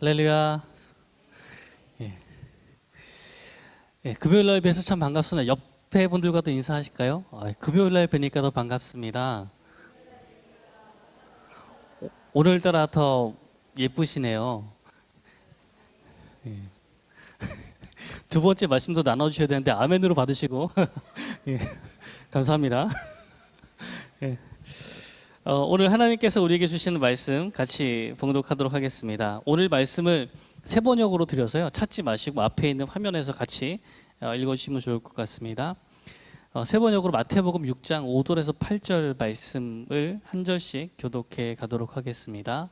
할렐루야. 예. 예, 금요일 날 뵈서 참 반갑습니다. 옆에 분들과도 인사하실까요? 금요일 날 뵈니까 더 반갑습니다. 오늘따라 더 예쁘시네요. 예. 두 번째 말씀도 나눠주셔야 되는데 아멘으로 받으시고 예, 감사합니다. 예. 오늘 하나님께서 우리에게 주시는 말씀 같이 봉독하도록 하겠습니다. 오늘 말씀을 세 번역으로 드려서요, 찾지 마시고 앞에 있는 화면에서 같이 읽어주시면 좋을 것 같습니다. 세 번역으로 마태복음 6장 5절에서 8절 말씀을 한 절씩 교독해 가도록 하겠습니다.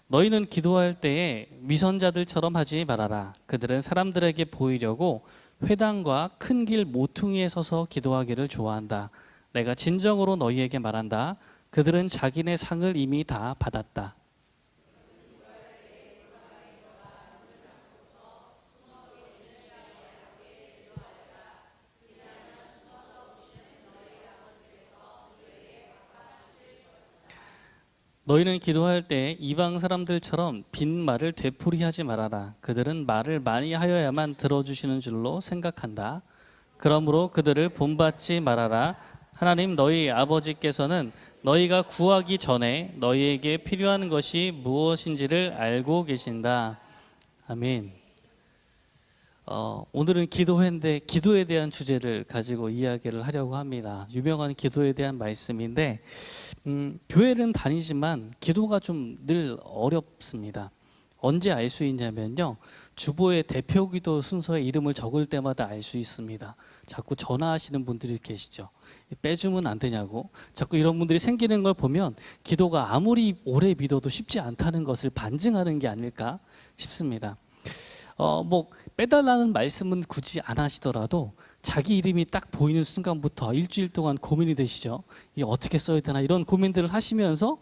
너희는 기도할 때에 위선자들처럼 하지 말아라. 그들은 사람들에게 보이려고 회당과 큰 길 모퉁이에 서서 기도하기를 좋아한다. 내가 진정으로 너희에게 말한다. 그들은 자기네 상을 이미 다 받았다. 너희는 기도할 때 이방 사람들처럼 빈 말을 되풀이하지 말아라. 그들은 말을 많이 하여야만 들어주시는 줄로 생각한다. 그러므로 그들을 본받지 말아라. 하나님 너희 아버지께서는 너희가 구하기 전에 너희에게 필요한 것이 무엇인지를 알고 계신다. 아멘. 오늘은 기도회인데 기도에 대한 주제를 가지고 이야기를 하려고 합니다. 유명한 기도에 대한 말씀인데 교회는 다니지만 기도가 좀 늘 어렵습니다. 언제 알 수 있냐면요, 주보의 대표기도 순서에 이름을 적을 때마다 알 수 있습니다. 자꾸 전화하시는 분들이 계시죠. 빼주면 안 되냐고 자꾸 이런 분들이 생기는 걸 보면 기도가 아무리 오래 믿어도 쉽지 않다는 것을 반증하는 게 아닐까 싶습니다. 뭐 빼달라는 말씀은 굳이 안 하시더라도 자기 이름이 딱 보이는 순간부터 일주일 동안 고민이 되시죠. 이게 어떻게 써야 되나 이런 고민들을 하시면서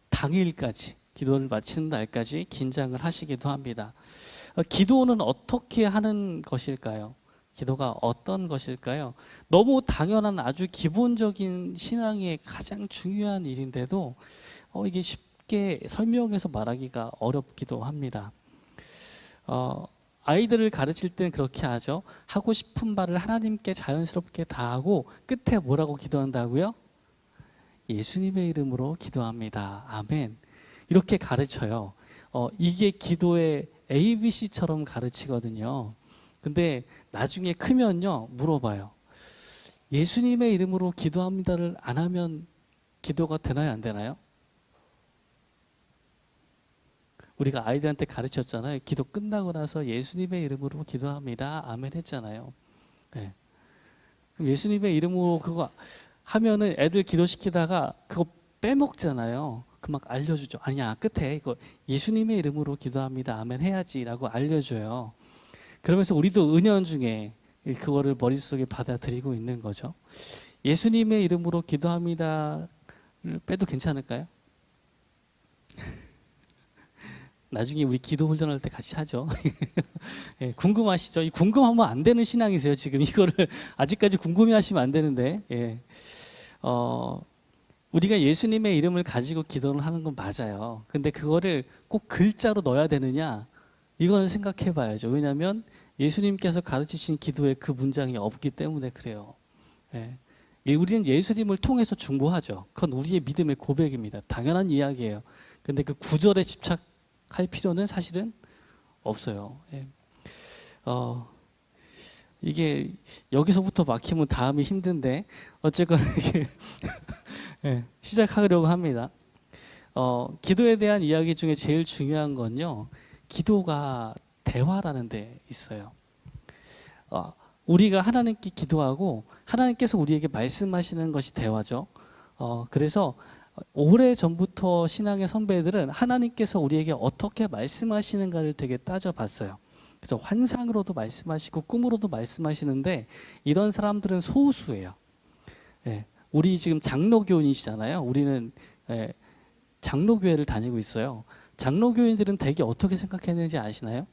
당일까지, 기도를 마치는 날까지 긴장을 하시기도 합니다. 기도는 어떻게 하는 것일까요? 기도가 어떤 것일까요? 너무 당연한 아주 기본적인 신앙의 가장 중요한 일인데도 이게 쉽게 설명해서 말하기가 어렵기도 합니다. 아이들을 가르칠 때는 그렇게 하죠. 하고 싶은 말을 하나님께 자연스럽게 다 하고 끝에 뭐라고 기도한다고요? 예수님의 이름으로 기도합니다. 아멘. 이렇게 가르쳐요. 이게 기도의 ABC처럼 가르치거든요. 근데 나중에 크면요, 물어봐요. 예수님의 이름으로 기도합니다를 안 하면 기도가 되나요, 안 되나요? 우리가 아이들한테 가르쳤잖아요. 기도 끝나고 나서 예수님의 이름으로 기도합니다. 아멘 했잖아요. 네. 그럼 예수님의 이름으로 그거 하면은 애들 기도시키다가 그거 빼먹잖아요. 그 막 알려주죠. 아니야, 끝에 이거 예수님의 이름으로 기도합니다. 아멘 해야지라고 알려줘요. 그러면서 우리도 은연중에 그거를 머릿속에 받아들이고 있는 거죠. 예수님의 이름으로 기도합니다를 빼도 괜찮을까요? 나중에 우리 기도 훈련할 때 같이 하죠. 예, 궁금하시죠? 이 궁금하면 안 되는 신앙이세요. 지금 이거를 아직까지 궁금해하시면 안 되는데, 예. 우리가 예수님의 이름을 가지고 기도를 하는 건 맞아요. 근데 그거를 꼭 글자로 넣어야 되느냐? 이거는 생각해 봐야죠. 왜냐하면 예수님께서 가르치신 기도에 그 문장이 없기 때문에 그래요. 예. 우리는 예수님을 통해서 중보하죠. 그건 우리의 믿음의 고백입니다. 당연한 이야기예요. 근데 그 구절에 집착할 필요는 사실은 없어요. 예. 이게 여기서부터 막히면 다음이 힘든데 어쨌거나 이게 예, 시작하려고 합니다. 기도에 대한 이야기 중에 제일 중요한 건요, 기도가 대화라는 데 있어요. 우리가 하나님께 기도하고 하나님께서 우리에게 말씀하시는 것이 대화죠. 그래서 오래 전부터 신앙의 선배들은 하나님께서 우리에게 어떻게 말씀하시는가를 되게 따져봤어요. 그래서 환상으로도 말씀하시고 꿈으로도 말씀하시는데 이런 사람들은 소수예요. 예, 우리 지금 장로교인이시잖아요. 우리는 장로교회를 다니고 있어요. 장로교인들은 대개 어떻게 생각했는지 아시나요?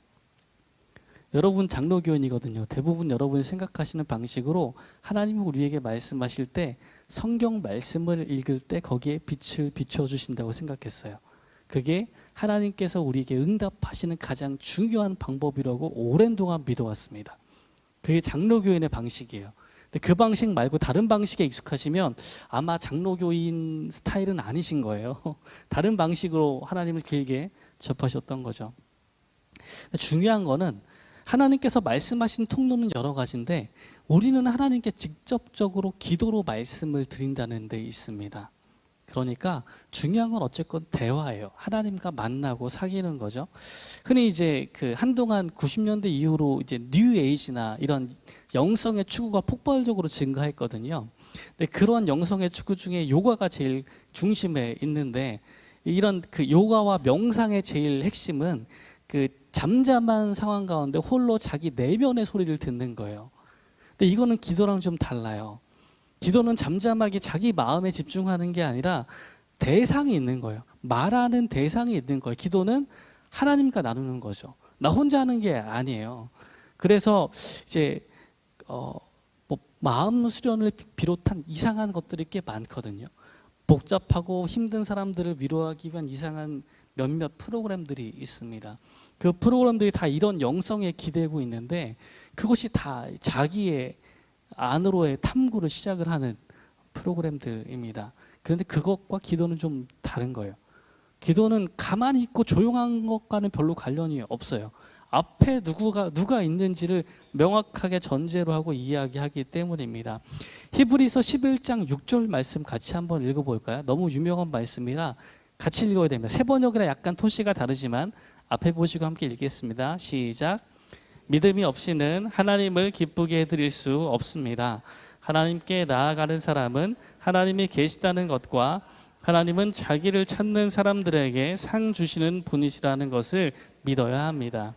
여러분 장로교인이거든요. 대부분 여러분이 생각하시는 방식으로 하나님이 우리에게 말씀하실 때 성경 말씀을 읽을 때 거기에 빛을 비춰주신다고 생각했어요. 그게 하나님께서 우리에게 응답하시는 가장 중요한 방법이라고 오랜 동안 믿어왔습니다. 그게 장로교인의 방식이에요. 근데 그 방식 말고 다른 방식에 익숙하시면 아마 장로교인 스타일은 아니신 거예요. 다른 방식으로 하나님을 길게 접하셨던 거죠. 중요한 거는 하나님께서 말씀하신 통로는 여러 가지인데 우리는 하나님께 직접적으로 기도로 말씀을 드린다는 데 있습니다. 그러니까 중요한 건 어쨌건 대화예요. 하나님과 만나고 사귀는 거죠. 흔히 이제 그 한동안 90년대 이후로 이제 뉴 에이지나 이런 영성의 추구가 폭발적으로 증가했거든요. 근데 그런 영성의 추구 중에 요가가 제일 중심에 있는데 이런 그 요가와 명상의 제일 핵심은 그 잠잠한 상황 가운데 홀로 자기 내면의 소리를 듣는 거예요. 근데 이거는 기도랑 좀 달라요. 기도는 잠잠하게 자기 마음에 집중하는 게 아니라 대상이 있는 거예요. 말하는 대상이 있는 거예요. 기도는 하나님과 나누는 거죠. 나 혼자 하는 게 아니에요. 그래서 이제 뭐 마음 수련을 비롯한 이상한 것들이 꽤 많거든요. 복잡하고 힘든 사람들을 위로하기 위한 이상한 몇몇 프로그램들이 있습니다. 그 프로그램들이 다 이런 영성에 기대고 있는데 그것이 다 자기의 안으로의 탐구를 시작을 하는 프로그램들입니다. 그런데 그것과 기도는 좀 다른 거예요. 기도는 가만히 있고 조용한 것과는 별로 관련이 없어요. 앞에 누가 있는지를 명확하게 전제로 하고 이야기하기 때문입니다. 히브리서 11장 6절 말씀 같이 한번 읽어볼까요? 너무 유명한 말씀이라 같이 읽어야 됩니다. 세 번역이라 약간 토시가 다르지만 앞에 보시고 함께 읽겠습니다. 시작. 믿음이 없이는 하나님을 기쁘게 해드릴 수 없습니다. 하나님께 나아가는 사람은 하나님이 계시다는 것과 하나님은 자기를 찾는 사람들에게 상 주시는 분이시라는 것을 믿어야 합니다.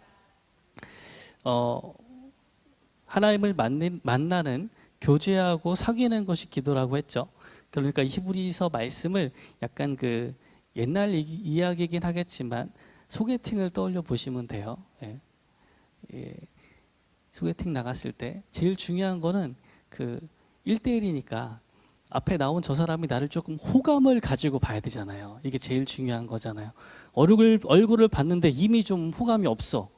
하나님을 만나는, 교제하고 사귀는 것이 기도라고 했죠. 그러니까 히브리서 말씀을 약간 그 옛날 이야기이긴 하겠지만 소개팅을 떠올려 보시면 돼요. 예. 예. 소개팅 나갔을 때 제일 중요한 거는 그 1대1이니까 앞에 나온 저 사람이 나를 조금 호감을 가지고 봐야 되잖아요. 이게 제일 중요한 거잖아요. 얼굴을 봤는데 이미 좀 호감이 없어.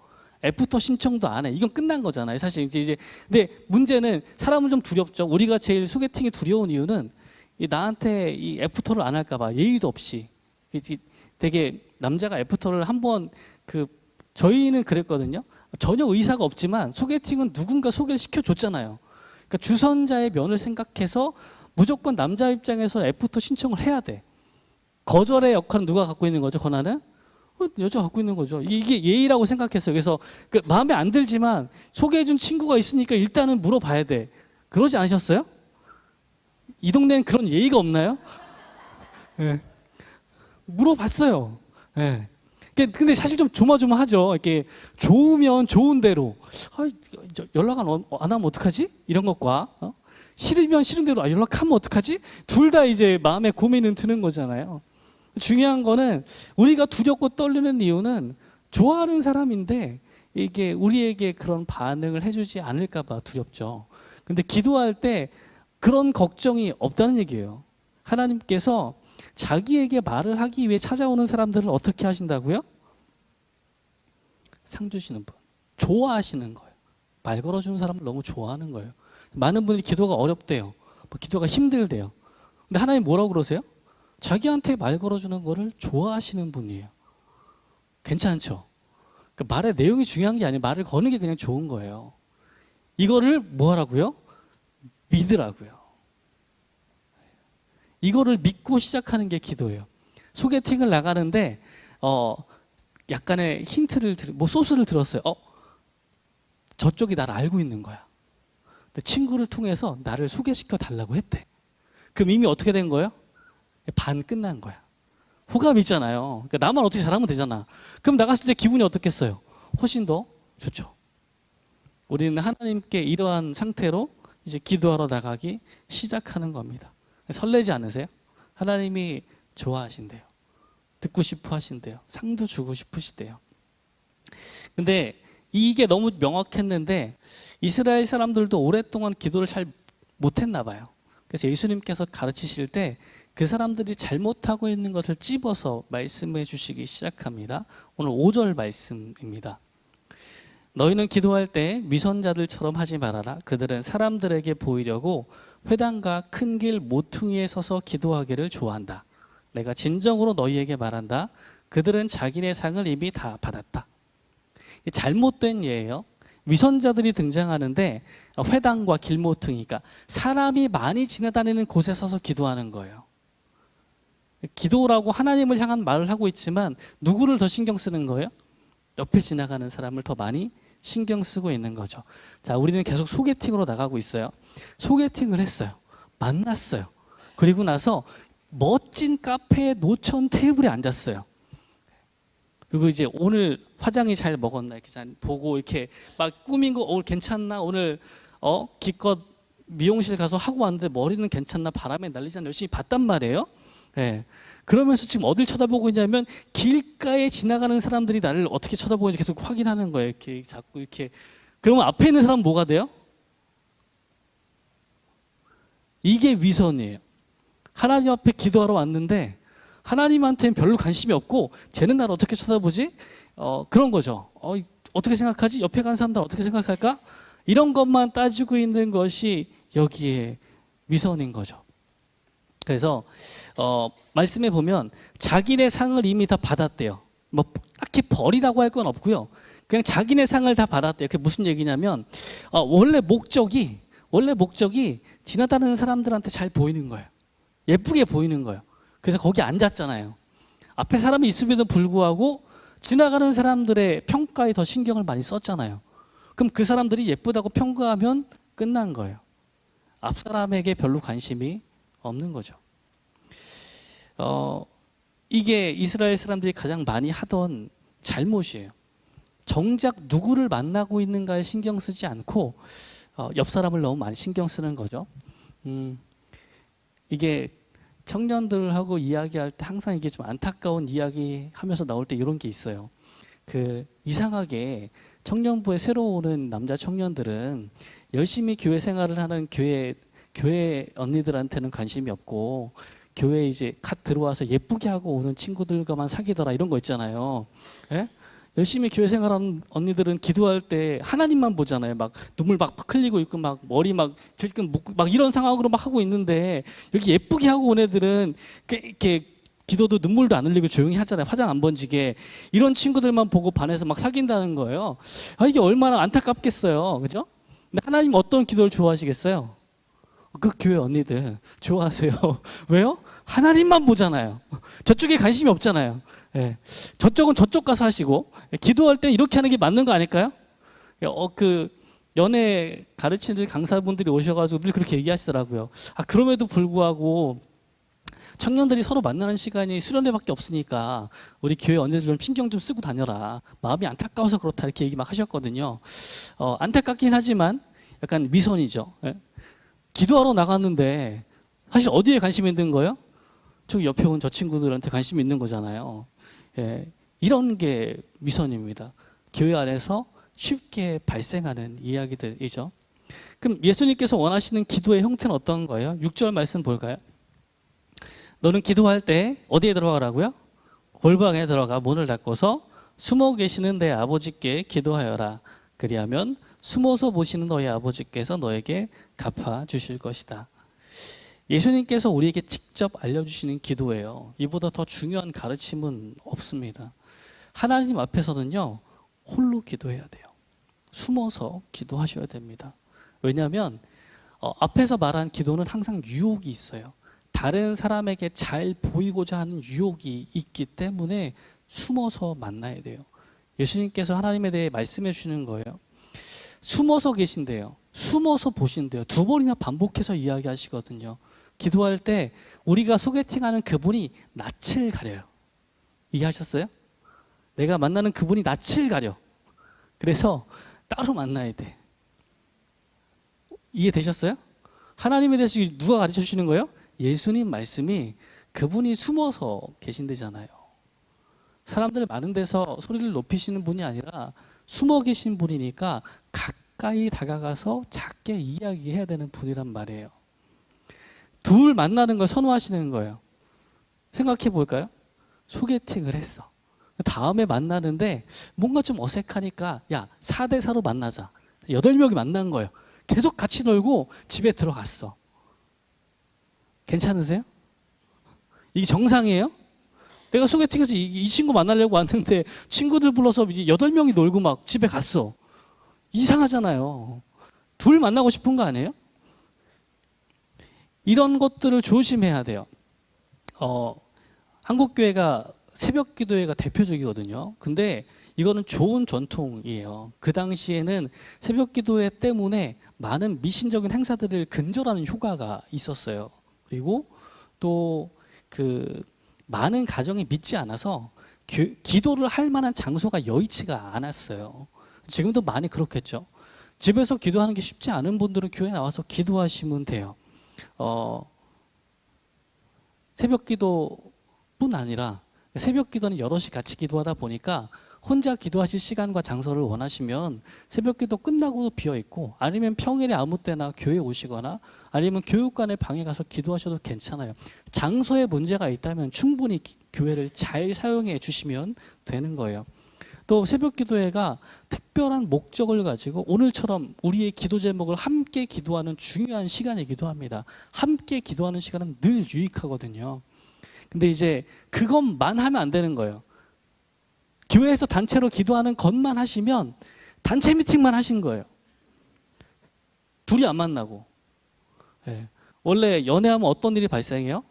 애프터 신청도 안 해. 이건 끝난 거잖아요. 사실 이제 근데 문제는 사람은 좀 두렵죠. 우리가 제일 소개팅이 두려운 이유는 나한테 이 애프터를 안 할까 봐. 예의도 없이. 되게 남자가 애프터를 한번 저희는 그랬거든요. 전혀 의사가 없지만 소개팅은 누군가 소개를 시켜줬잖아요. 그러니까 주선자의 면을 생각해서 무조건 남자 입장에서 애프터 신청을 해야 돼. 거절의 역할은 누가 갖고 있는 거죠? 권한은? 여자가 갖고 있는 거죠. 이게 예의라고 생각했어요. 그래서 마음에 안 들지만 소개해준 친구가 있으니까 일단은 물어봐야 돼. 그러지 않으셨어요? 이 동네는 그런 예의가 없나요? 네. 물어봤어요. 네. 근데 사실 좀 조마조마하죠. 이렇게 좋으면 좋은 대로 연락 안 하면 어떡하지? 이런 것과 싫으면 싫은 대로 연락하면 어떡하지? 둘 다 이제 마음에 고민은 드는 거잖아요. 중요한 거는 우리가 두렵고 떨리는 이유는 좋아하는 사람인데 이게 우리에게 그런 반응을 해주지 않을까 봐 두렵죠. 근데 기도할 때 그런 걱정이 없다는 얘기예요. 하나님께서 자기에게 말을 하기 위해 찾아오는 사람들을 어떻게 하신다고요? 상 주시는 분. 좋아하시는 거예요. 말 걸어주는 사람을 너무 좋아하는 거예요. 많은 분들이 기도가 어렵대요. 기도가 힘들대요. 근데 하나님 뭐라고 그러세요? 자기한테 말 걸어주는 거를 좋아하시는 분이에요. 괜찮죠? 그러니까 말의 내용이 중요한 게 아니라 말을 거는 게 그냥 좋은 거예요. 이거를 뭐 하라고요? 믿으라고요. 이거를 믿고 시작하는 게 기도예요. 소개팅을 나가는데 약간의 힌트를 소스를 들었어요. 저쪽이 나를 알고 있는 거야. 근데 친구를 통해서 나를 소개시켜 달라고 했대. 그럼 이미 어떻게 된 거예요? 반 끝난 거야. 호감이 있잖아요. 그러니까 나만 어떻게 잘하면 되잖아. 그럼 나갔을 때 기분이 어떻겠어요? 훨씬 더 좋죠. 우리는 하나님께 이러한 상태로 이제 기도하러 나가기 시작하는 겁니다. 설레지 않으세요? 하나님이 좋아하신대요. 듣고 싶어 하신대요. 상도 주고 싶으시대요. 근데 이게 너무 명확했는데 이스라엘 사람들도 오랫동안 기도를 잘 못했나 봐요. 그래서 예수님께서 가르치실 때 그 사람들이 잘못하고 있는 것을 찝어서 말씀해 주시기 시작합니다. 오늘 5절 말씀입니다. 너희는 기도할 때 위선자들처럼 하지 말아라. 그들은 사람들에게 보이려고 회당과 큰 길 모퉁이에 서서 기도하기를 좋아한다. 내가 진정으로 너희에게 말한다. 그들은 자기네 상을 이미 다 받았다. 잘못된 예예요. 위선자들이 등장하는데 회당과 길모퉁이가 사람이 많이 지나다니는 곳에 서서 기도하는 거예요. 기도라고 하나님을 향한 말을 하고 있지만 누구를 더 신경 쓰는 거예요? 옆에 지나가는 사람을 더 많이 신경 쓰고 있는 거죠. 자, 우리는 계속 소개팅으로 나가고 있어요. 소개팅을 했어요. 만났어요. 그리고 나서 멋진 카페에 노천 테이블에 앉았어요. 그리고 이제 오늘 화장이 잘 먹었나 이렇게 보고 이렇게 막 꾸민 거 오늘 괜찮나 오늘 기껏 미용실 가서 하고 왔는데 머리는 괜찮나 바람에 날리지 않나 열심히 봤단 말이에요. 예. 그러면서 지금 어딜 쳐다보고 있냐면 길가에 지나가는 사람들이 나를 어떻게 쳐다보는지 계속 확인하는 거예요. 이렇게 자꾸 이렇게. 그러면 앞에 있는 사람은 뭐가 돼요? 이게 위선이에요. 하나님 앞에 기도하러 왔는데 하나님한테는 별로 관심이 없고 쟤는 나를 어떻게 쳐다보지? 그런 거죠. 어떻게 생각하지? 옆에 간 사람들 어떻게 생각할까? 이런 것만 따지고 있는 것이 여기에 위선인 거죠. 그래서 말씀에 보면 자기네 상을 이미 다 받았대요. 뭐 딱히 벌이라고 할 건 없고요. 그냥 자기네 상을 다 받았대요. 그게 무슨 얘기냐면 원래 목적이 지나다니는 사람들한테 잘 보이는 거예요. 예쁘게 보이는 거예요. 그래서 거기 앉았잖아요. 앞에 사람이 있음에도 불구하고 지나가는 사람들의 평가에 더 신경을 많이 썼잖아요. 그럼 그 사람들이 예쁘다고 평가하면 끝난 거예요. 앞 사람에게 별로 관심이 없는 거죠. 이게 이스라엘 사람들이 가장 많이 하던 잘못이에요. 정작 누구를 만나고 있는가에 신경 쓰지 않고 옆 사람을 너무 많이 신경 쓰는 거죠. 이게 청년들하고 이야기할 때 항상 이게 좀 안타까운 이야기 하면서 나올 때 이런 게 있어요. 이상하게 청년부에 새로 오는 남자 청년들은 열심히 교회 생활을 하는 교회 언니들한테는 관심이 없고 교회 이제 갓 들어와서 예쁘게 하고 오는 친구들과만 사귀더라 이런 거 있잖아요. 예? 열심히 교회 생활하는 언니들은 기도할 때 하나님만 보잖아요. 막 눈물 막 흘리고 있고 막 머리 막 질끈 묶고 막 이런 상황으로 막 하고 있는데 여기 예쁘게 하고 온 애들은 이렇게 기도도 눈물도 안 흘리고 조용히 하잖아요. 화장 안 번지게. 이런 친구들만 보고 반해서 막 사귄다는 거예요. 이게 얼마나 안타깝겠어요. 그죠? 근데 하나님 어떤 기도를 좋아하시겠어요? 그 교회 언니들 좋아하세요. 왜요? 하나님만 보잖아요. 저쪽에 관심이 없잖아요. 예. 저쪽은 저쪽 가서 하시고 기도할 때 이렇게 하는 게 맞는 거 아닐까요? 연애 가르치는 강사분들이 오셔가지고 늘 그렇게 얘기하시더라고요. 그럼에도 불구하고 청년들이 서로 만나는 시간이 수련회밖에 없으니까 우리 교회 언니들 좀 신경 좀 쓰고 다녀라. 마음이 안타까워서 그렇다 이렇게 얘기 막 하셨거든요. 안타깝긴 하지만 약간 위선이죠. 예? 기도하러 나갔는데 사실 어디에 관심이 있는 거예요? 저기 옆에 온 저 친구들한테 관심이 있는 거잖아요. 예, 이런 게 위선입니다. 교회 안에서 쉽게 발생하는 이야기들이죠. 그럼 예수님께서 원하시는 기도의 형태는 어떤 거예요? 6절 말씀 볼까요? 너는 기도할 때 어디에 들어가라고요? 골방에 들어가 문을 닫고서 숨어 계시는 내 아버지께 기도하여라. 그리하면 숨어서 보시는 너희 아버지께서 너에게 갚아 주실 것이다. 예수님께서 우리에게 직접 알려주시는 기도예요. 이보다 더 중요한 가르침은 없습니다. 하나님 앞에서는요, 홀로 기도해야 돼요. 숨어서 기도하셔야 됩니다. 왜냐하면 앞에서 말한 기도는 항상 유혹이 있어요. 다른 사람에게 잘 보이고자 하는 유혹이 있기 때문에 숨어서 만나야 돼요. 예수님께서 하나님에 대해 말씀해 주시는 거예요. 숨어서 계신대요. 숨어서 보신대요. 2번이나 반복해서 이야기하시거든요. 기도할 때 우리가 소개팅하는 그분이 낯을 가려요. 이해하셨어요? 내가 만나는 그분이 낯을 가려. 그래서 따로 만나야 돼. 이해되셨어요? 하나님에 대해서 누가 가르쳐 주시는 거예요? 예수님 말씀이 그분이 숨어서 계신대잖아요. 사람들 많은 데서 소리를 높이시는 분이 아니라 숨어 계신 분이니까 가까이 다가가서 작게 이야기해야 되는 분이란 말이에요. 둘 만나는 걸 선호하시는 거예요. 생각해 볼까요? 소개팅을 했어. 다음에 만나는데 뭔가 좀 어색하니까 야, 4대 4로 만나자. 8명이 만난 거예요. 계속 같이 놀고 집에 들어갔어. 괜찮으세요? 이게 정상이에요? 내가 소개팅해서 이 친구 만나려고 왔는데 친구들 불러서 이제 8명이 놀고 막 집에 갔어. 이상하잖아요. 둘 만나고 싶은 거 아니에요? 이런 것들을 조심해야 돼요. 한국교회가 새벽 기도회가 대표적이거든요. 근데 이거는 좋은 전통이에요. 그 당시에는 새벽 기도회 때문에 많은 미신적인 행사들을 근절하는 효과가 있었어요. 그리고 또 그 많은 가정이 믿지 않아서 기도를 할 만한 장소가 여의치가 않았어요. 지금도 많이 그렇겠죠. 집에서 기도하는 게 쉽지 않은 분들은 교회 나와서 기도하시면 돼요. 새벽 기도뿐 아니라 새벽 기도는 여럿이 같이 기도하다 보니까 혼자 기도하실 시간과 장소를 원하시면 새벽 기도 끝나고도 비어 있고 아니면 평일에 아무 때나 교회 오시거나 아니면 교육관의 방에 가서 기도하셔도 괜찮아요. 장소에 문제가 있다면 충분히 교회를 잘 사용해 주시면 되는 거예요. 또 새벽 기도회가 특별한 목적을 가지고 오늘처럼 우리의 기도 제목을 함께 기도하는 중요한 시간이기도 합니다. 함께 기도하는 시간은 늘 유익하거든요. 근데 이제 그것만 하면 안 되는 거예요. 교회에서 단체로 기도하는 것만 하시면 단체 미팅만 하신 거예요. 둘이 안 만나고. 네. 원래 연애하면 어떤 일이 발생해요?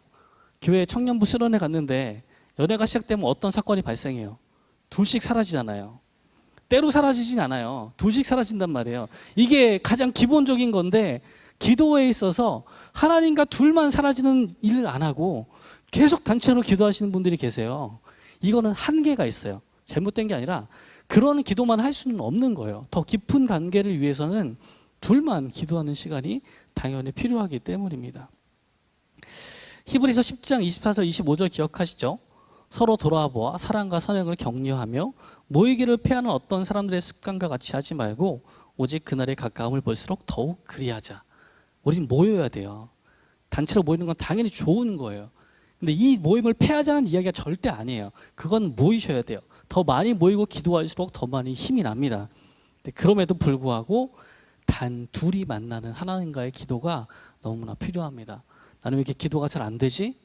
교회 청년부 수련회 갔는데 연애가 시작되면 어떤 사건이 발생해요? 둘씩 사라지잖아요. 때로 사라지진 않아요. 둘씩 사라진단 말이에요. 이게 가장 기본적인 건데 기도에 있어서 하나님과 둘만 사라지는 일을 안 하고 계속 단체로 기도하시는 분들이 계세요. 이거는 한계가 있어요. 잘못된 게 아니라 그런 기도만 할 수는 없는 거예요. 더 깊은 관계를 위해서는 둘만 기도하는 시간이 당연히 필요하기 때문입니다. 히브리서 10장 24절 25절 기억하시죠? 서로 돌아와 보아 사랑과 선행을 격려하며 모이기를 피하는 어떤 사람들의 습관과 같이 하지 말고 오직 그날의 가까움을 볼수록 더욱 그리하자. 우린 모여야 돼요. 단체로 모이는 건 당연히 좋은 거예요. 근데 이 모임을 폐하자는 이야기가 절대 아니에요. 그건 모이셔야 돼요. 더 많이 모이고 기도할수록 더 많이 힘이 납니다. 그럼에도 불구하고 단 둘이 만나는 하나님과의 기도가 너무나 필요합니다. 나는 왜 이렇게 기도가 잘 안 되지?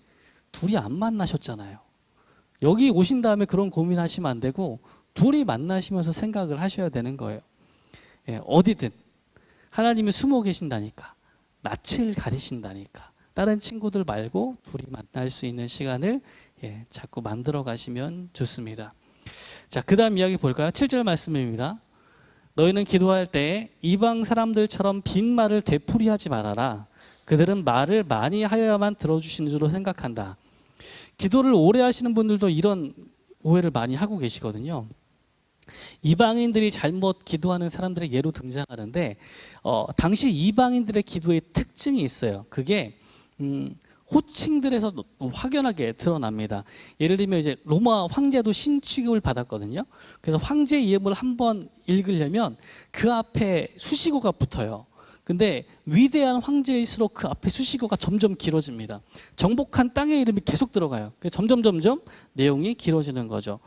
둘이 안 만나셨잖아요. 여기 오신 다음에 그런 고민하시면 안 되고 둘이 만나시면서 생각을 하셔야 되는 거예요. 예, 어디든 하나님이 숨어 계신다니까, 낯을 가리신다니까 다른 친구들 말고 둘이 만날 수 있는 시간을 자꾸 만들어 가시면 좋습니다. 자, 그 다음 이야기 볼까요? 7절 말씀입니다. 너희는 기도할 때 이방 사람들처럼 빈말을 되풀이하지 말아라. 그들은 말을 많이 하여야만 들어주시는 줄로 생각한다. 기도를 오래 하시는 분들도 이런 오해를 많이 하고 계시거든요. 이방인들이 잘못 기도하는 사람들의 예로 등장하는데 당시 이방인들의 기도의 특징이 있어요. 그게 호칭들에서 확연하게 드러납니다. 예를 들면 이제 로마 황제도 신취급을 받았거든요. 그래서 황제 이름을 한번 읽으려면 그 앞에 수식어가 붙어요. 근데 위대한 황제일수록 그 앞에 수식어가 점점 길어집니다. 정복한 땅의 이름이 계속 들어가요. 점점 내용이 길어지는 거죠.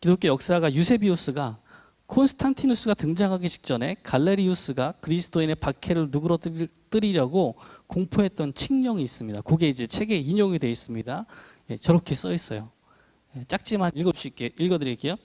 기독교 역사가 유세비우스가 콘스탄티누스가 등장하기 직전에 갈레리우스가 그리스도인의 박해를 누그러뜨리려고 공포했던 칙령이 있습니다. 그게 이제 책에 인용이 되어 있습니다. 저렇게 써 있어요. 작지만 읽어드릴게요.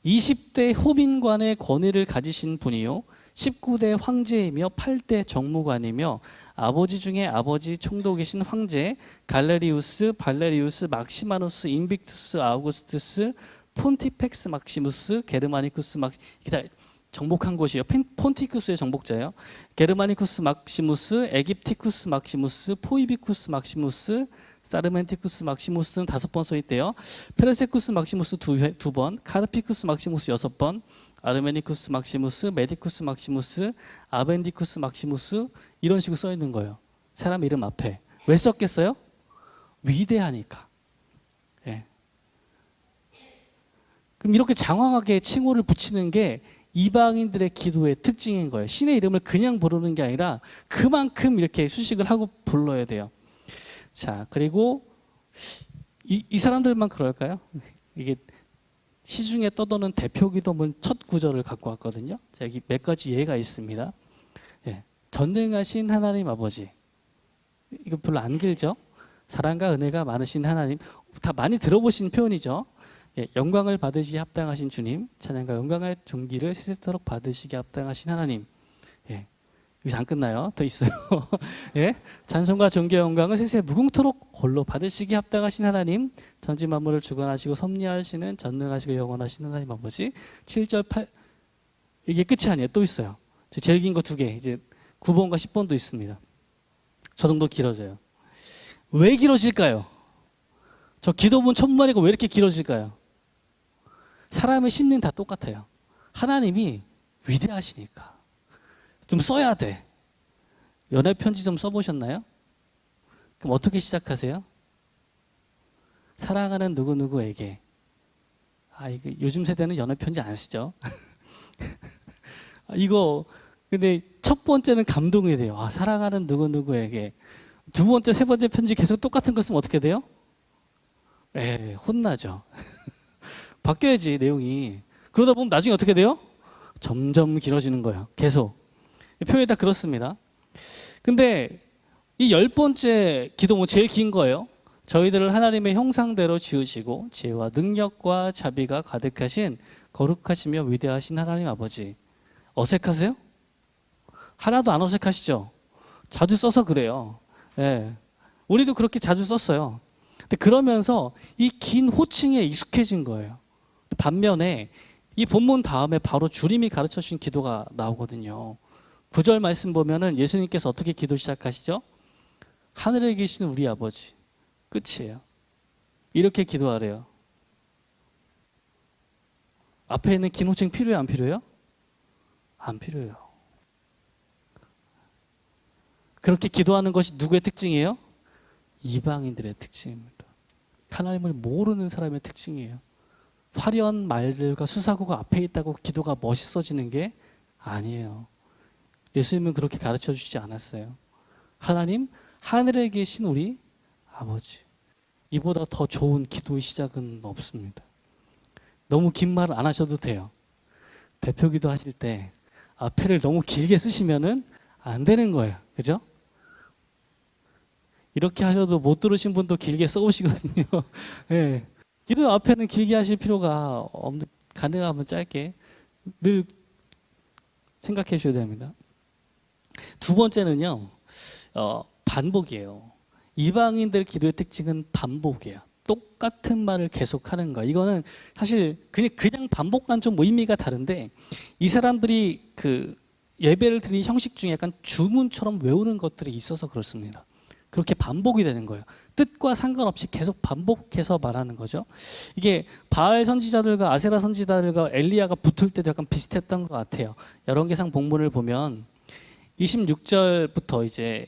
20대 호빈관의 권위를 가지신 분이요 19대 황제이며 8대 정무관이며 아버지 중에 아버지 총독이신 황제 갈레리우스, 발레리우스, 막시마누스, 인빅투스, 아우구스투스, 폰티펙스 막시무스, 게르마니쿠스 이게 다 정복한 곳이에요. 폰티쿠스의 정복자예요. 게르마니쿠스 막시무스, 에깁티쿠스 막시무스, 포이비쿠스 막시무스, 사르멘티쿠스 막시무스는 5번 써 있대요. 페르세쿠스 막시무스 2번, 카르피쿠스 막시무스 6번, 아르메니쿠스 막시무스, 메디쿠스 막시무스, 아벤디쿠스 막시무스 이런 식으로 써 있는 거예요. 사람 이름 앞에. 왜 썼겠어요? 위대하니까. 예. 그럼 이렇게 장황하게 칭호를 붙이는 게 이방인들의 기도의 특징인 거예요. 신의 이름을 그냥 부르는 게 아니라 그만큼 이렇게 수식을 하고 불러야 돼요. 자, 그리고 이 사람들만 그럴까요? 이게 시중에 떠도는 대표 기도문 첫 구절을 갖고 왔거든요. 자, 여기 몇 가지 예가 있습니다. 예, 전능하신 하나님 아버지. 이거 별로 안 길죠? 사랑과 은혜가 많으신 하나님. 다 많이 들어보신 표현이죠. 예, 영광을 받으시기 합당하신 주님, 찬양과 영광의 존귀를 세세토록 받으시기 합당하신 하나님. 예, 여기서 안 끝나요. 더 있어요. 예, 찬송과 존귀와 영광을 세세 무궁토록 홀로 받으시기 합당하신 하나님, 전지 만물을 주관하시고 섭리하시는 전능하시고 영원하신 하나님 아버지. 7절 8 이게 끝이 아니에요. 또 있어요. 제일 긴 거 2개. 이제 9번과 10번도 있습니다. 저 정도 길어져요. 왜 길어질까요? 저 기도문 천만이고 왜 이렇게 길어질까요? 사람의 심리는 다 똑같아요. 하나님이 위대하시니까. 좀 써야 돼. 연애 편지 좀 써보셨나요? 그럼 어떻게 시작하세요? 사랑하는 누구누구에게. 이거 요즘 세대는 연애 편지 안 쓰죠. 이거 근데 첫 번째는 감동이 돼요. 사랑하는 누구누구에게. 두 번째, 세 번째 편지 계속 똑같은 거 쓰면 어떻게 돼요? 혼나죠. 바뀌어야지 내용이. 그러다 보면 나중에 어떻게 돼요? 점점 길어지는 거예요. 계속. 표현이 다 그렇습니다. 근데 이 10번째 기도문 제일 긴 거예요. 저희들을 하나님의 형상대로 지으시고 지혜와 능력과 자비가 가득하신 거룩하시며 위대하신 하나님 아버지. 어색하세요? 하나도 안 어색하시죠? 자주 써서 그래요. 예. 우리도 그렇게 자주 썼어요. 근데 그러면서 이 긴 호칭에 익숙해진 거예요. 반면에 이 본문 다음에 바로 주님이 가르쳐 주신 기도가 나오거든요. 9절 말씀 보면은 예수님께서 어떻게 기도 시작하시죠? 하늘에 계신 우리 아버지. 끝이에요. 이렇게 기도하래요. 앞에 있는 긴 호칭 필요해요? 안 필요해요? 안 필요해요. 그렇게 기도하는 것이 누구의 특징이에요? 이방인들의 특징입니다. 하나님을 모르는 사람의 특징이에요. 화려한 말들과 수사구가 앞에 있다고 기도가 멋있어지는 게 아니에요. 예수님은 그렇게 가르쳐 주시지 않았어요. 하나님, 하늘에 계신 우리 아버지. 이보다 더 좋은 기도의 시작은 없습니다. 너무 긴 말을 안 하셔도 돼요. 대표 기도 하실 때 앞에를 너무 길게 쓰시면은 안 되는 거예요. 그죠? 이렇게 하셔도 못 들으신 분도 길게 써오시거든요. 네. 기도 앞에는 길게 하실 필요가 없는, 가능하면 짧게 늘 생각해 주셔야 됩니다. 두 번째는요, 반복이에요. 이방인들 기도의 특징은 반복이에요. 똑같은 말을 계속하는 거. 이거는 사실 그냥 반복과는 좀 의미가 다른데, 이 사람들이 그 예배를 드리는 형식 중에 약간 주문처럼 외우는 것들이 있어서 그렇습니다. 그렇게 반복이 되는 거예요. 뜻과 상관없이 계속 반복해서 말하는 거죠. 이게 바알 선지자들과 아세라 선지자들과 엘리야가 붙을 때도 약간 비슷했던 것 같아요. 열왕기상 본문을 보면 26절부터 이제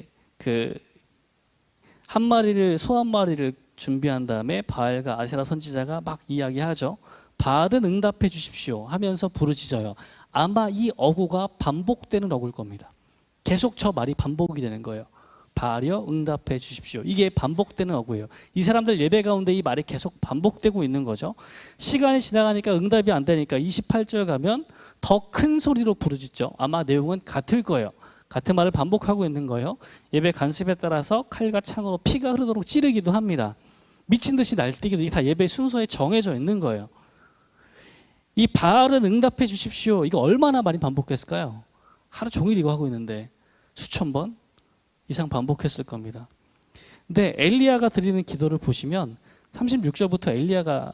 소 한 마리를 준비한 다음에 바알과 아세라 선지자가 막 이야기하죠. 바알은 응답해 주십시오 하면서 부르짖어요. 아마 이 어구가 반복되는 어구일 겁니다. 계속 저 말이 반복이 되는 거예요. 바알이여 응답해 주십시오. 이게 반복되는 어구예요. 이 사람들 예배 가운데 이 말이 계속 반복되고 있는 거죠. 시간이 지나가니까 응답이 안 되니까 28절 가면 더 큰 소리로 부르짖죠. 아마 내용은 같을 거예요. 같은 말을 반복하고 있는 거예요. 예배 간습에 따라서 칼과 창으로 피가 흐르도록 찌르기도 합니다. 미친 듯이 날뛰기도, 이게 다 예배 순서에 정해져 있는 거예요. 이 바알은 응답해 주십시오. 이거 얼마나 많이 반복했을까요? 하루 종일 이거 하고 있는데 수천 번 이상 반복했을 겁니다. 근데 엘리야가 드리는 기도를 보시면 36절부터 엘리야가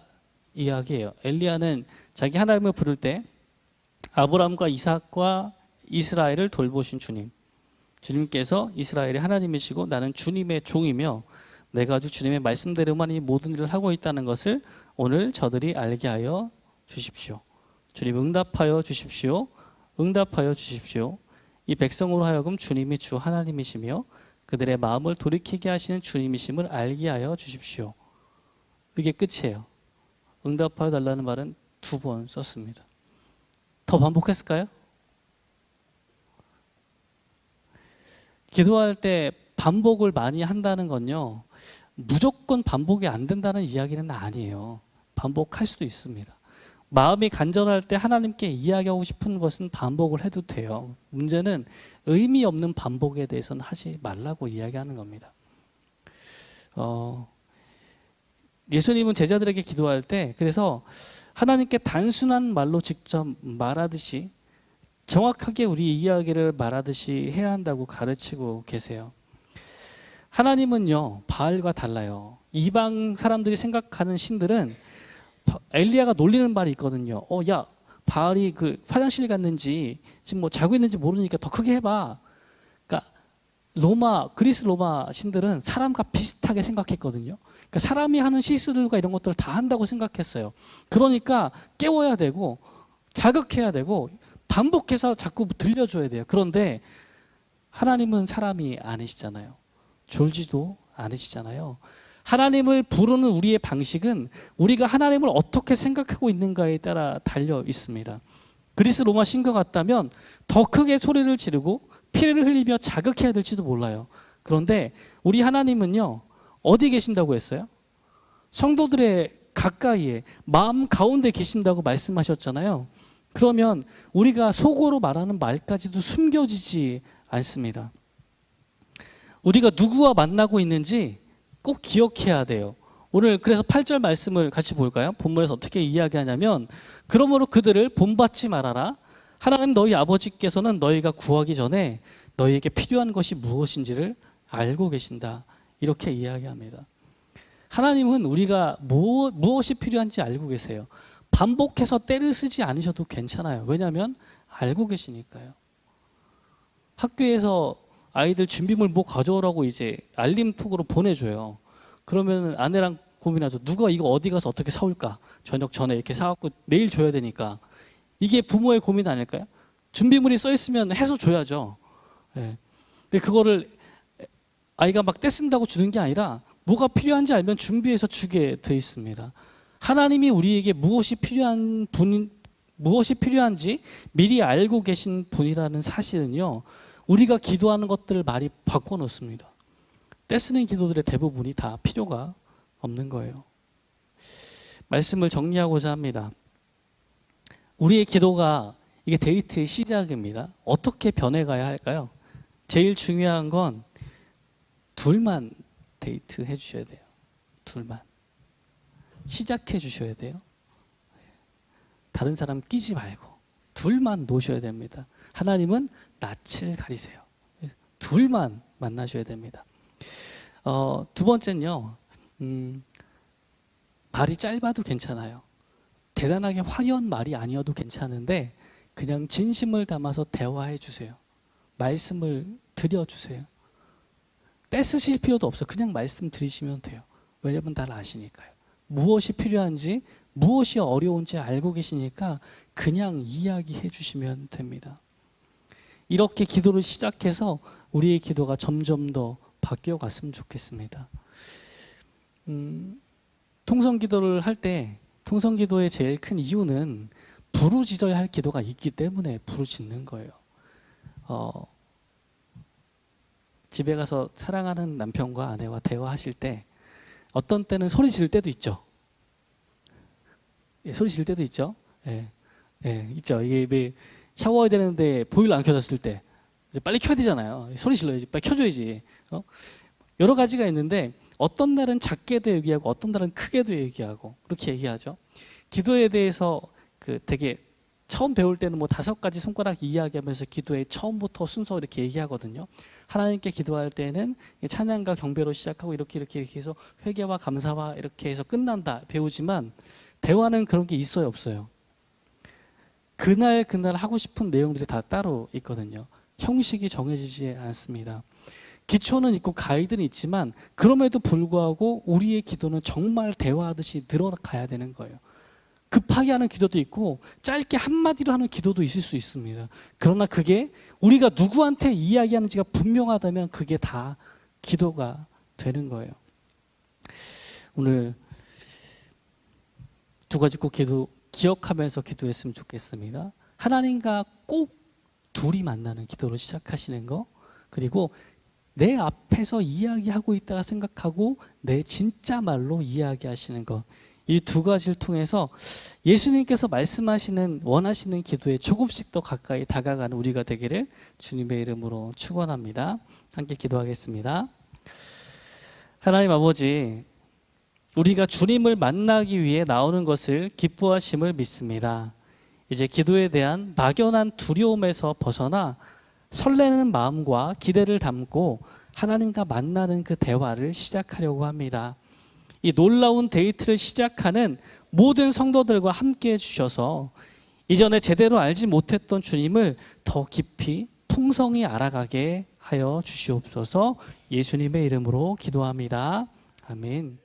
이야기해요. 엘리야는 자기 하나님을 부를 때 아브라함과 이삭과 이스라엘을 돌보신 주님, 주님께서 이스라엘의 하나님이시고 나는 주님의 종이며 내가 아주 주님의 말씀대로만 이 모든 일을 하고 있다는 것을 오늘 저들이 알게 하여 주십시오. 주님 응답하여 주십시오. 응답하여 주십시오. 이 백성으로 하여금 주님이 주 하나님이시며 그들의 마음을 돌이키게 하시는 주님이심을 알게 하여 주십시오. 이게 끝이에요. 응답하여 달라는 말은 2번 썼습니다. 36절부터 37절까지. 37절부터 38절까지. 38절부터 39절까지. 39절부터 40절까지. 더 반복했을까요? 기도할 때 반복을 많이 한다는 건요, 무조건 반복이 안 된다는 이야기는 아니에요. 반복할 수도 있습니다. 마음이 간절할 때 하나님께 이야기하고 싶은 것은 반복을 해도 돼요. 문제는 의미 없는 반복에 대해서는 하지 말라고 이야기하는 겁니다. 예수님은 제자들에게 기도할 때 그래서 하나님께 단순한 말로 직접 말하듯이 정확하게 우리 이야기를 말하듯이 해야 한다고 가르치고 계세요. 하나님은요, 바알과 달라요. 이방 사람들이 생각하는 신들은 엘리야가 놀리는 말이 있거든요. 야, 바알이 그 화장실 갔는지 지금 뭐 자고 있는지 모르니까 더 크게 해봐. 그러니까 그리스 로마 신들은 사람과 비슷하게 생각했거든요. 그러니까 사람이 하는 실수들과 이런 것들을 다 한다고 생각했어요. 그러니까 깨워야 되고 자극해야 되고 반복해서 자꾸 들려줘야 돼요. 그런데 하나님은 사람이 아니시잖아요. 졸지도 않으시잖아요. 하나님을 부르는 우리의 방식은 우리가 하나님을 어떻게 생각하고 있는가에 따라 달려 있습니다. 그리스 로마 신과 같다면 더 크게 소리를 지르고 피를 흘리며 자극해야 될지도 몰라요. 그런데 우리 하나님은요, 어디 계신다고 했어요? 성도들의 가까이에 마음 가운데 계신다고 말씀하셨잖아요. 그러면 우리가 속으로 말하는 말까지도 숨겨지지 않습니다. 우리가 누구와 만나고 있는지 꼭 기억해야 돼요. 오늘 그래서 8절 말씀을 같이 볼까요? 본문에서 어떻게 이야기하냐면, 그러므로 그들을 본받지 말아라. 하나님 너희 아버지께서는 너희가 구하기 전에 너희에게 필요한 것이 무엇인지를 알고 계신다. 이렇게 이야기합니다. 하나님은 우리가 무엇이 필요한지 알고 계세요. 반복해서 때를 쓰지 않으셔도 괜찮아요. 왜냐하면 알고 계시니까요. 학교에서 아이들 준비물 뭐 가져오라고 이제 알림톡으로 보내줘요. 그러면 아내랑 고민하죠. 누가 이거 어디 가서 어떻게 사올까? 저녁 전에 이렇게 사갖고 내일 줘야 되니까. 이게 부모의 고민 아닐까요? 준비물이 써 있으면 해서 줘야죠. 네. 근데 그거를 아이가 막 떼쓴다고 주는 게 아니라 뭐가 필요한지 알면 준비해서 주게 돼 있습니다. 하나님이 우리에게 무엇이 필요한지 미리 알고 계신 분이라는 사실은요, 우리가 기도하는 것들을 많이 바꿔놓습니다. 떼쓰는 기도들의 대부분이 다 필요가 없는 거예요. 말씀을 정리하고자 합니다. 우리의 기도가 이게 데이트의 시작입니다. 어떻게 변해가야 할까요? 제일 중요한 건 둘만 데이트 해주셔야 돼요. 둘만. 시작해 주셔야 돼요. 다른 사람 끼지 말고 둘만 놓으셔야 됩니다. 하나님은 낯을 가리세요. 둘만 만나셔야 됩니다. 두 번째는요, 말이 짧아도 괜찮아요. 대단하게 화려한 말이 아니어도 괜찮은데 그냥 진심을 담아서 대화해 주세요. 말씀을 드려주세요. 떼쓰실 필요도 없어요. 그냥 말씀 드리시면 돼요. 왜냐면 다 아시니까요. 무엇이 필요한지 무엇이 어려운지 알고 계시니까 그냥 이야기해 주시면 됩니다. 이렇게 기도를 시작해서 우리의 기도가 점점 더 바뀌어 갔으면 좋겠습니다. 통성기도를 할 때 통성기도의 제일 큰 이유는 부르짖어야 할 기도가 있기 때문에 부르짖는 거예요. 집에 가서 사랑하는 남편과 아내와 대화하실 때 어떤 때는 소리 지를 때도 있죠. 예, 소리 지를 때도 있죠. 예, 예, 있죠. 이게 샤워해야 되는데 보일러 안 켜졌을 때 이제 빨리 켜야 되잖아요. 소리 질러야지, 빨리 켜줘야지. 여러 가지가 있는데 어떤 날은 작게도 얘기하고 어떤 날은 크게도 얘기하고 그렇게 얘기하죠. 기도에 대해서 되게 처음 배울 때는 뭐 5가지 손가락 이야기하면서 기도의 처음부터 순서 이렇게 얘기하거든요. 하나님께 기도할 때는 찬양과 경배로 시작하고 이렇게 해서 회개와 감사와 이렇게 해서 끝난다 배우지만 대화는 그런 게 있어요, 없어요? 그날 하고 싶은 내용들이 다 따로 있거든요. 형식이 정해지지 않습니다. 기초는 있고 가이드는 있지만 그럼에도 불구하고 우리의 기도는 정말 대화하듯이 늘어가야 되는 거예요. 급하게 하는 기도도 있고 짧게 한마디로 하는 기도도 있을 수 있습니다. 그러나 그게 우리가 누구한테 이야기하는지가 분명하다면 그게 다 기도가 되는 거예요. 오늘 2가지 꼭 기억하면서 기도했으면 좋겠습니다. 하나님과 꼭 둘이 만나는 기도로 시작하시는 거, 그리고 내 앞에서 이야기하고 있다가 생각하고 내 진짜 말로 이야기하시는 것, 이 두 가지를 통해서 예수님께서 말씀하시는 원하시는 기도에 조금씩 더 가까이 다가가는 우리가 되기를 주님의 이름으로 축원합니다. 함께 기도하겠습니다. 하나님 아버지, 우리가 주님을 만나기 위해 나오는 것을 기뻐하심을 믿습니다. 이제 기도에 대한 막연한 두려움에서 벗어나 설레는 마음과 기대를 담고 하나님과 만나는 그 대화를 시작하려고 합니다. 이 놀라운 데이트를 시작하는 모든 성도들과 함께 해주셔서 이전에 제대로 알지 못했던 주님을 더 깊이 풍성히 알아가게 하여 주시옵소서. 예수님의 이름으로 기도합니다. 아멘.